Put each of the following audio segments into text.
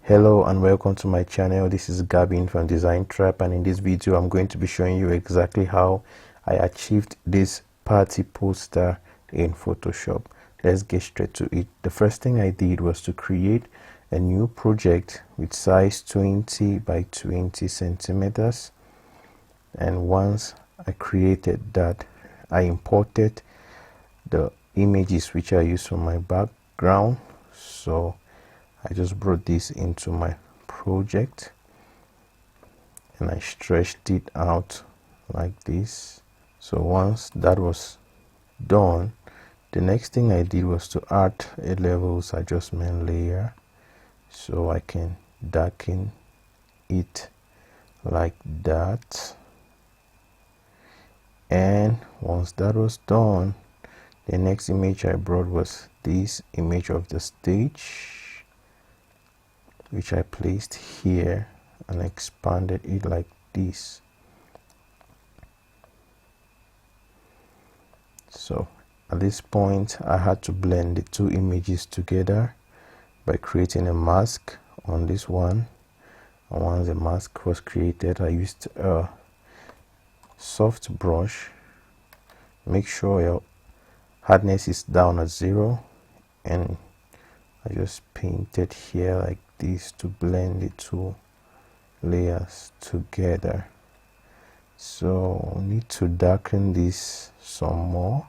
Hello and welcome to my channel. This is Gavin from Design Trap, and in this video I'm going to be showing you exactly how I achieved this party poster in Photoshop. Let's get straight to it. The first thing I did was to create a new project with size 20 by 20 centimeters, and once I created that, I imported the images which I use for my background. So I just brought this into my project and I stretched it out like this. So once that was done, the next thing I did was to add a levels adjustment layer so I can darken it like that. And once that was done, the next image I brought was this image of the stage, which I placed here and expanded it like this. So at this point I had to blend the two images together by creating a mask on this one, and once the mask was created, I used a soft brush. Make sure your hardness is down at 0, and I just painted here like this to blend the two layers together. So I need to darken this some more,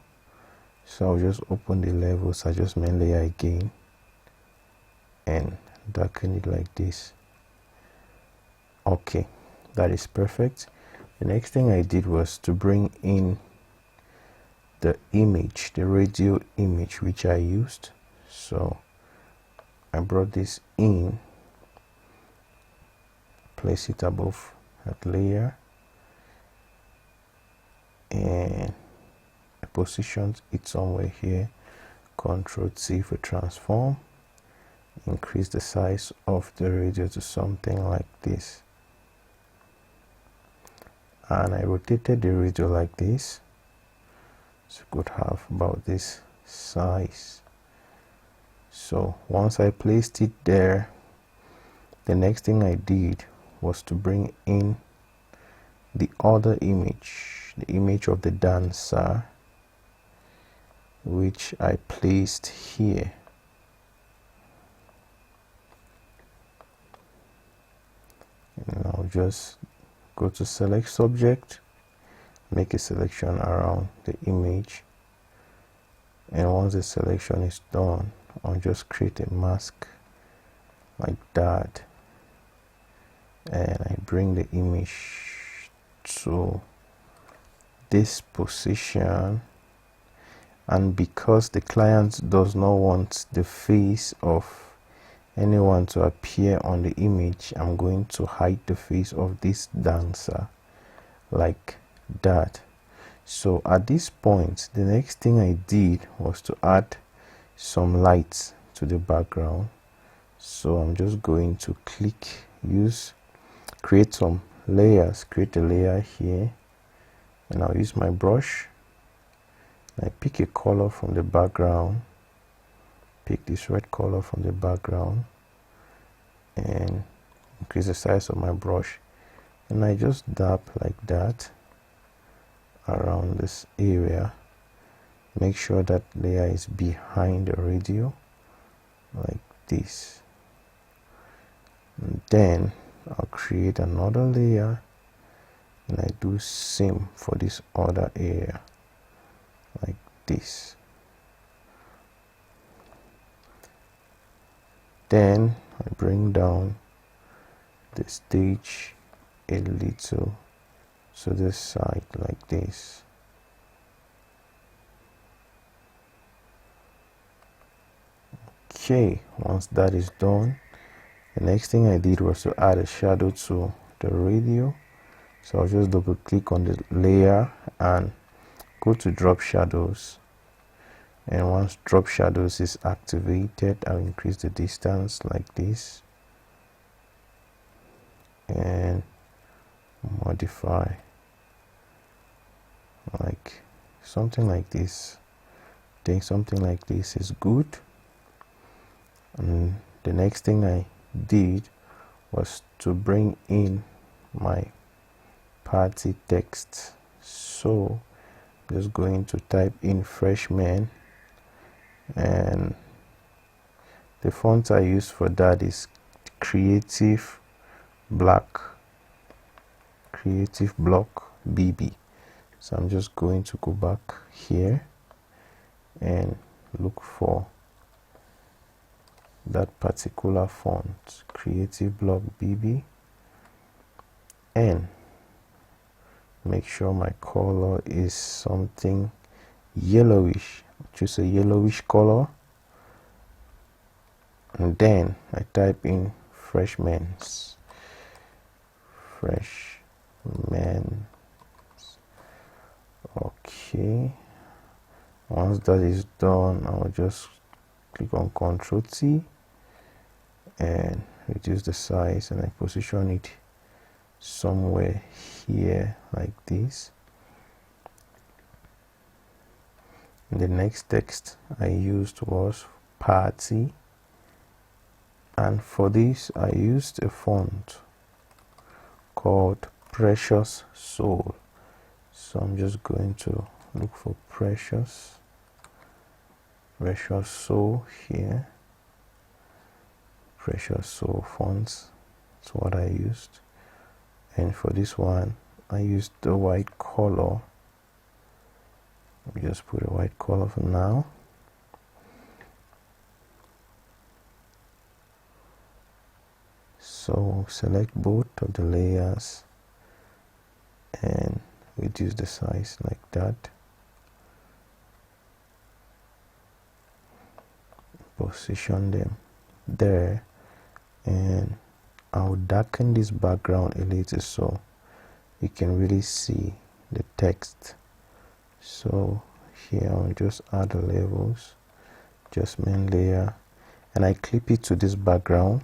so I'll just open the levels adjustment layer again and darken it like this. Okay, that is perfect. The next thing I did was to bring in the image, the radio image which I used. So I brought this in, place it above that layer, and I positioned it somewhere here. Ctrl T for transform, increase the size of the radio to something like this, and I rotated the radio like this, so you could have about this size. So once I placed it there, the next thing I did was to bring in the other image, the image of the dancer, which I placed here. And I'll just go to select subject, make a selection around the image, and once the selection is done, I'll just create a mask like that, and I bring the image to this position. And because the client does not want the face of anyone to appear on the image, I'm going to hide the face of this dancer like that. So at this point, the next thing I did was to add some lights to the background. So I'm just going to create some layers, create a layer here, and I'll use my brush. I pick a color from the background, pick this red color from the background, and increase the size of my brush, and I just dab like that around this area. Make sure that layer is behind the radio like this, and then I'll create another layer and I do same for this other area like this. Then I bring down the stage a little to this side like this. Okay, once that is done, the next thing I did was to add a shadow to the radio. So I'll just double click on the layer and go to drop shadows, and once drop shadows is activated, I'll increase the distance like this and modify like something like this. I think something like this is good. And the next thing I did was to bring in my party text. So I'm just going to type in freshman, and the font I use for that is Creative Block BB. So I'm just going to go back here and look for that particular font, Creative Block BB, and make sure my color is something yellowish. Choose a yellowish color, and then I type in freshmen's. Okay, once that is done, I'll just click on Ctrl T and reduce the size, and I position it somewhere here like this. And the next text I used was party, and for this I used a font called Precious Soul. So I'm just going to look for Precious Soul here. Precious Soul fonts, that's what I used. And for this one I used the white color. We just put a white color for now. So select both of the layers and reduce the size like that. Position them there, and I'll darken this background a little so you can really see the text. So here I'll just add the levels, just main layer, and I clip it to this background,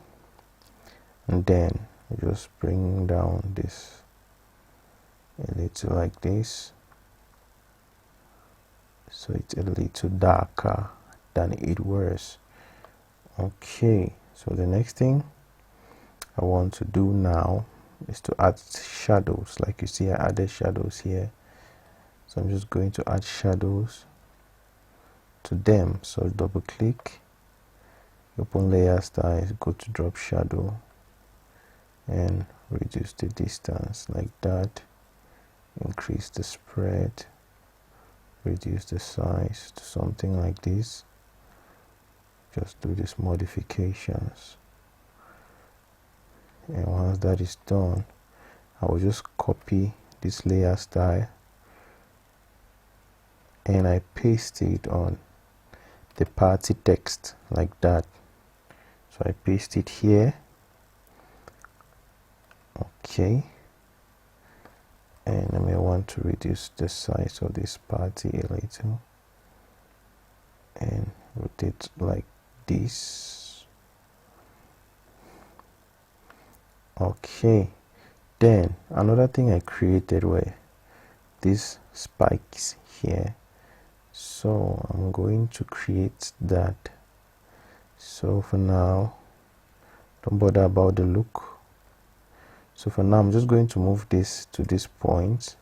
and then just bring down this a little like this, so it's a little darker than it was. Okay, so the next thing I want to do now is to add shadows. Like you see, I added shadows here, so I'm just going to add shadows to them. So double click, open layer style, go to drop shadow and reduce the distance like that, increase the spread, reduce the size to something like this. Just do these modifications, and once that is done, I will just copy this layer style and I paste it on the party text like that. So I paste it here. Okay, and I may want to reduce the size of this party a little and rotate like this. Okay, then another thing I created were these spikes here, so I'm going to create that. So for now, don't bother about the look. So for now I'm just going to move this to this point,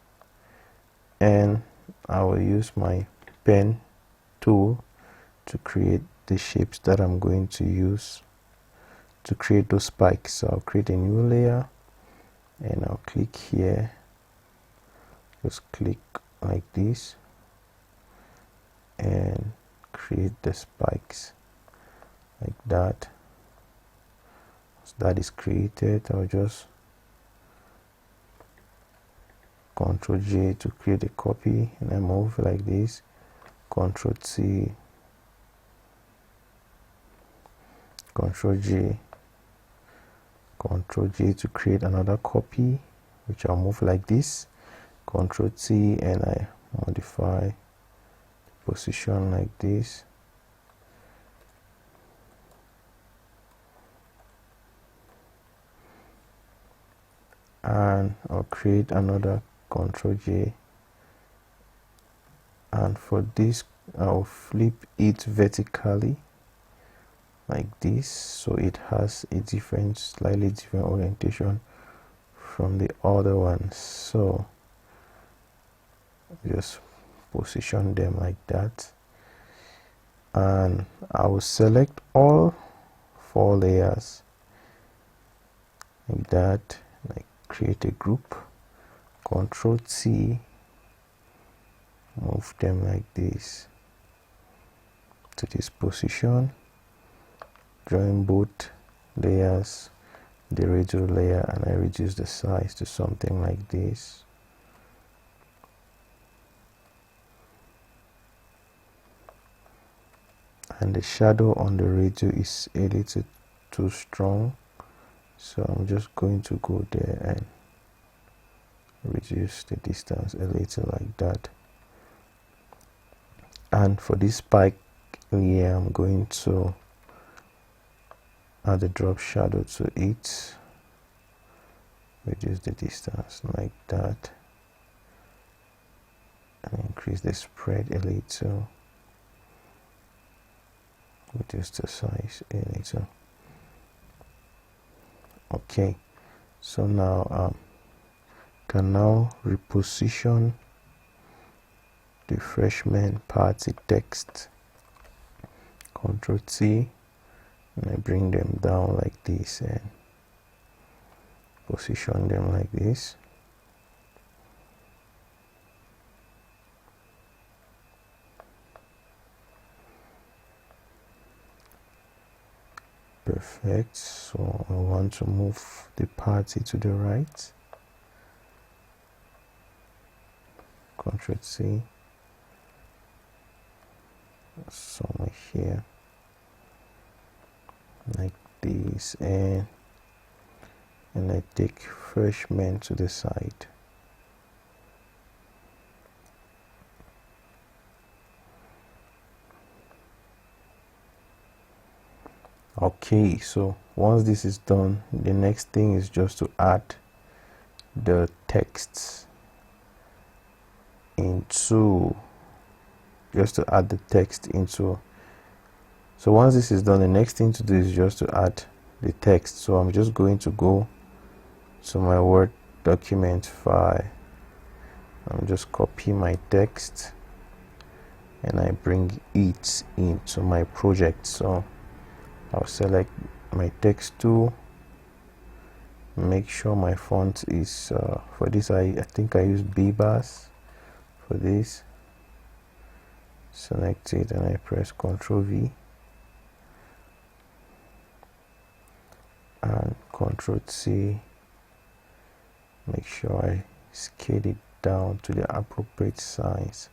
and I will use my pen tool to create the shapes that I'm going to use to create those spikes. So I'll create a new layer and I'll click here, just click like this and create the spikes like that. So that is created. I'll just Ctrl J to create a copy, and I move like this, Ctrl T, Ctrl J, Ctrl J to create another copy, which I'll move like this, Ctrl T, and I modify the position like this. And I'll create another Ctrl J, and for this I'll flip it vertically like this, so it has a different, slightly different orientation from the other ones. So just position them like that, and I will select all 4 layers like that, like create a group, Control T, move them like this to this position, join both layers, the radial layer, and I reduce the size to something like this. And the shadow on the radial is a little too strong, so I'm just going to go there and reduce the distance a little like that. And for this spike here, I'm going to add a drop shadow to it, reduce the distance like that, and increase the spread a little, reduce the size a little. Okay, so now can now reposition the freshman party text, Control T, and I bring them down like this and position them like this. Perfect. So I want to move the party to the right, Control C, somewhere here like this, and I take freshman to the side. Okay, so once this is done, the next thing is just to add the text into, so once this is done, the next thing to do is just to add the text. So I'm just going to go to my Word document file, I'm just copy my text and I bring it into my project. So I'll select my text tool, make sure my font is for this I think I use B-Bars for this. Select it and I press Ctrl V and Ctrl C. Make sure I scale it down to the appropriate size.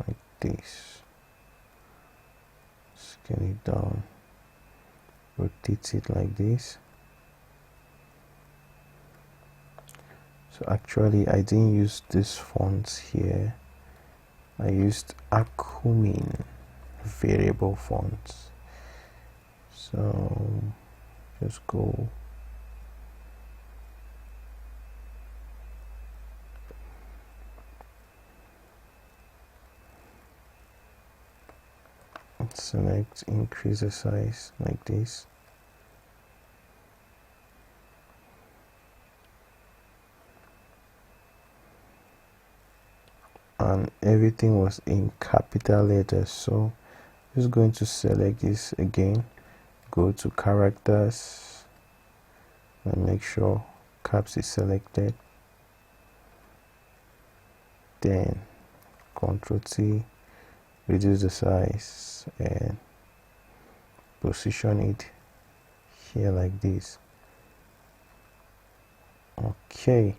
Like this. Scale it down. Rotate it like this. So actually I didn't use these fonts here. I used Acumin variable fonts. So just go select, increase the size like this. And everything was in capital letters, so just going to select this again, go to characters and make sure caps is selected, then Ctrl T, reduce the size and position it here like this. Okay,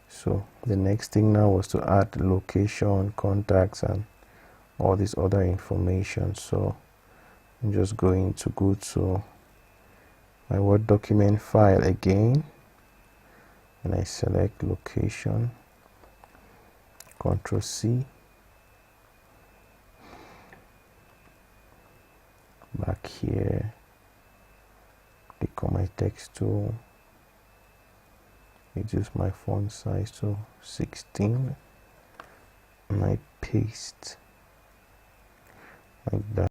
so the next thing now was to add location, contacts, and all this other information. So I'm just going to go to my Word document file again and I select location, Ctrl C, back here, click on my text tool, reduce my font size to 16, and I paste like that.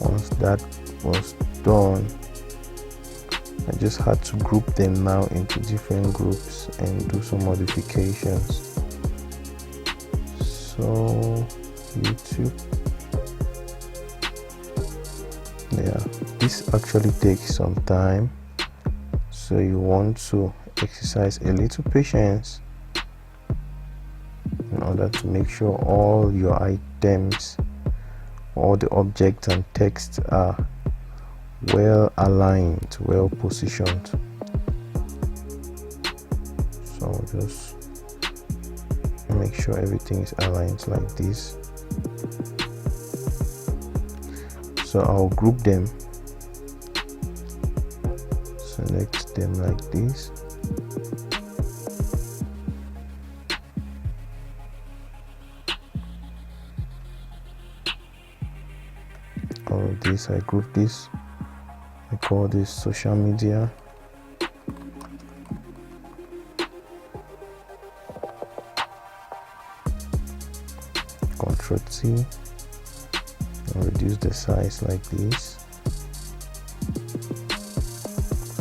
Once that was done, I just had to group them now into different groups and do some modifications. So YouTube, yeah, this actually takes some time, so you want to exercise a little patience in order to make sure all your items, all the objects and text are well aligned, well positioned. So just make sure everything is aligned like this. So I'll group them, select them like this. All of this, I group this. I call this social media. Ctrl T and reduce the size like this.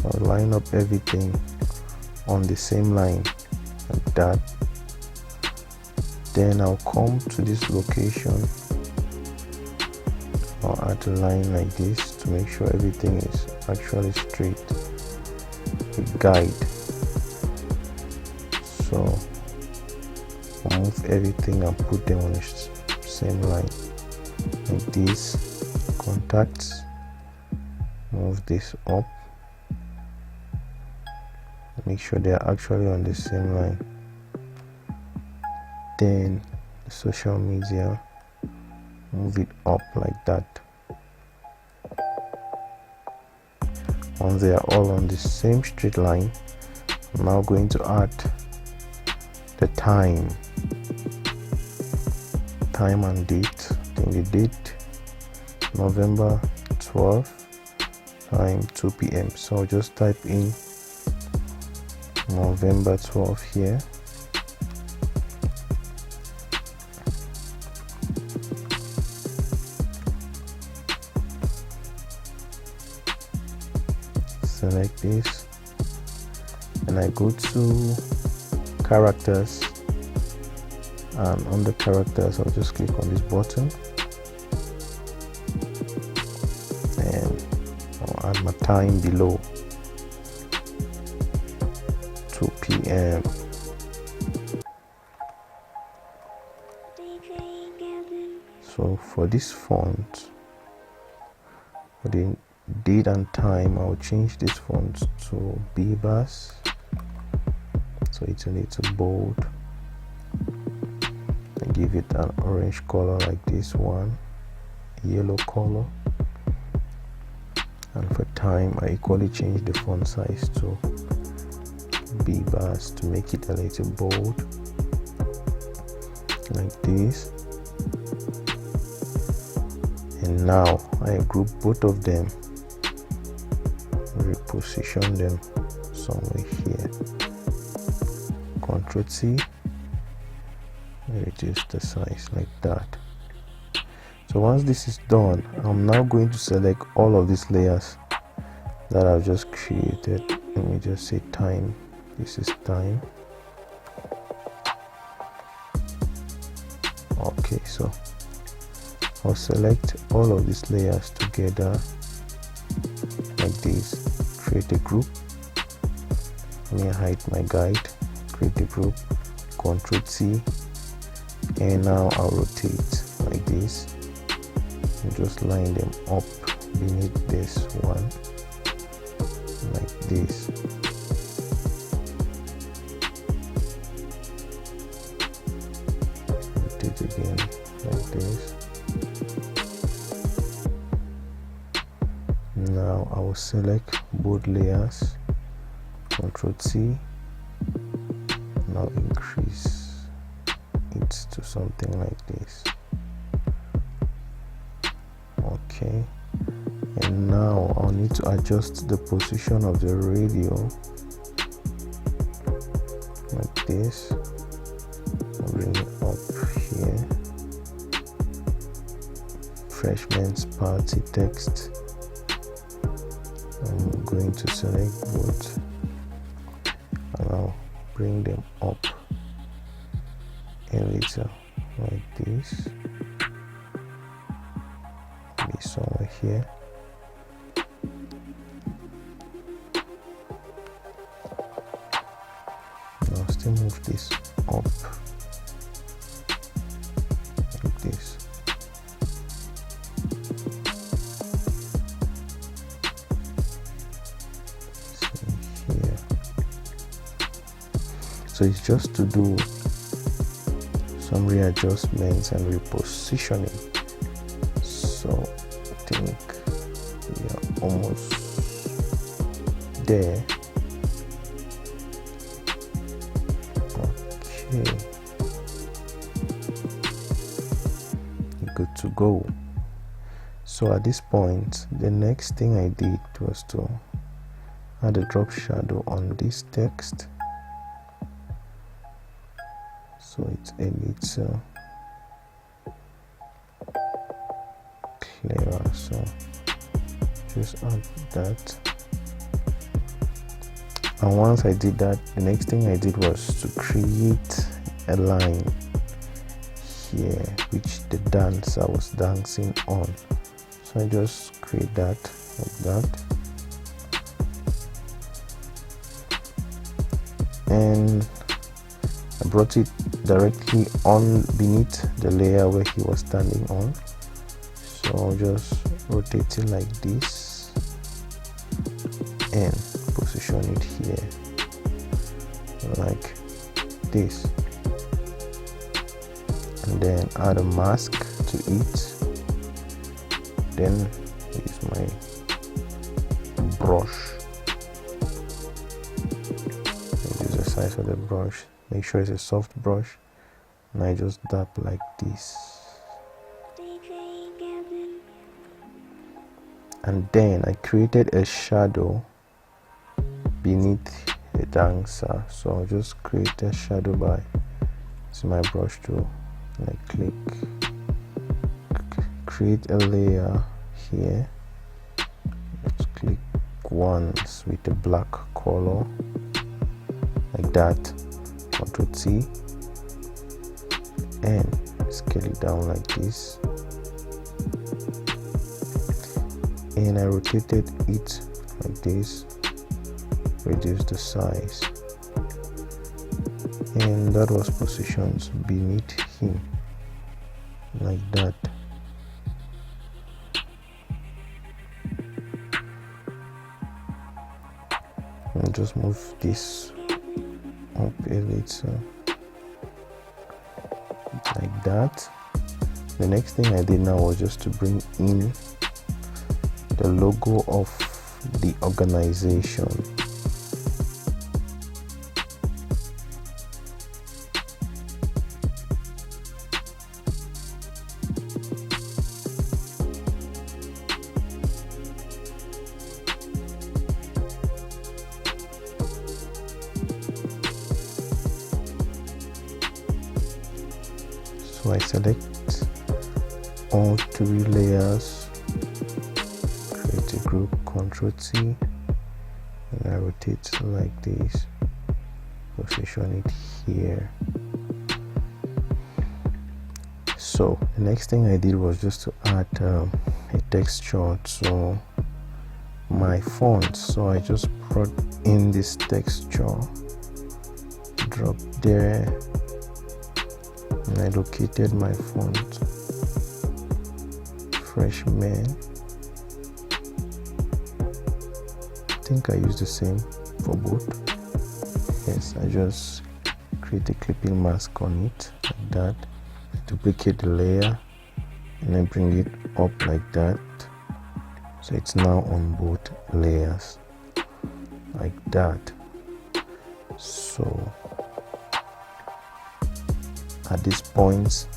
I'll line up everything on the same line like that. Then I'll come to this location. I'll add a line like this to make sure everything is actually straight. A guide. So I'll move everything and put them on the same line like this. Contacts. Move this up. Make sure they are actually on the same line. Then the social media, move it up like that. Once they are all on the same straight line, I'm now going to add the time and date. Then the date, November 12th, time 2 p.m. So I'll just type in November 12th here. Select this and I go to characters, and under characters I'll just click on this button and I'll add my time below, 2 p.m. So for this font, for the date and time, I'll change this font to Bebas, so it's a little bold. I give it an orange color like this one, yellow color, and for time I equally change the font size to Bebas to make it a little bold like this. And now I group both of them, reposition them somewhere here. Ctrl T, reduce the size like that. So once this is done, I'm now going to select all of these layers that I've just created. Let me just say time. This is time. Okay, so I'll select all of these layers together like this, create a group. Let me hide my guide, create a group, Ctrl T, and now I'll rotate like this and just line them up beneath this one like this. Rotate again like this. Now I will select both layers, Ctrl T, now increase it to something like this. Okay, and now I'll need to adjust the position of the radio like this. I'll bring it up here. Freshman's party text. I'm going to select both and I'll bring them up a little like this. Be somewhere here. Now still move this up like this. Here. So it's just to do some readjustments and repositioning. So I think we are almost there. Okay, good to go. So at this point, the next thing I did was to add a drop shadow on this text, so it's a little clearer. So just add that. And once I did that, the next thing I did was to create a line here which the dancer was dancing on. So I just create that like that, and I brought it directly on beneath the layer where he was standing on. So I'll just rotate it like this and position it here like this, and then add a mask to it. Then use my brush. Reduce the size of the brush. Make sure it's a soft brush, and I just dab like this. And then I created a shadow beneath the dancer. So I'll just create a shadow by using my brush tool. And I click, create a layer here. Let's click once with a black color like that. Ctrl T and scale it down like this. And I rotated it like this, reduce the size, and that was positioned beneath him like that. And just move this up a little like that. The next thing I did now was just to bring in the logo of the organization. I select all 3 layers, create a group, Ctrl T, and I rotate like this, position it here. So the next thing I did was just to add a texture to my font. So I just brought in this texture, drop there, and I located my font, Freshman. I think I use the same for both. Yes, I just create a clipping mask on it like that, duplicate the layer, and then bring it up like that, so it's now on both layers like that. So at this point,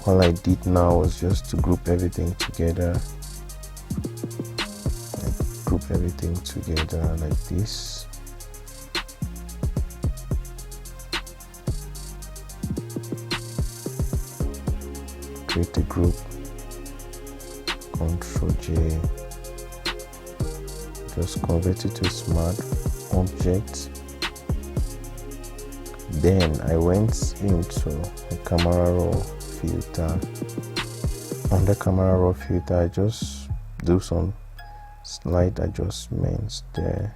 all I did now was just to group everything together, like this. Create a group, Ctrl J, just convert it to smart object. Then I went into the camera raw filter. Under camera raw filter, I just do some slight adjustments there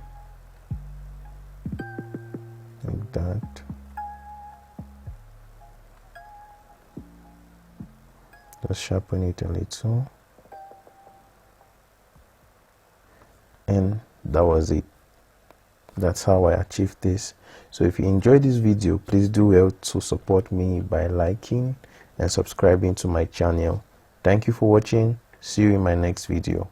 like that. Just sharpen it a little, and that was it. That's how I achieved this. So if you enjoyed this video, please do well to support me by liking and subscribing to my channel. Thank you for watching. See you in my next video.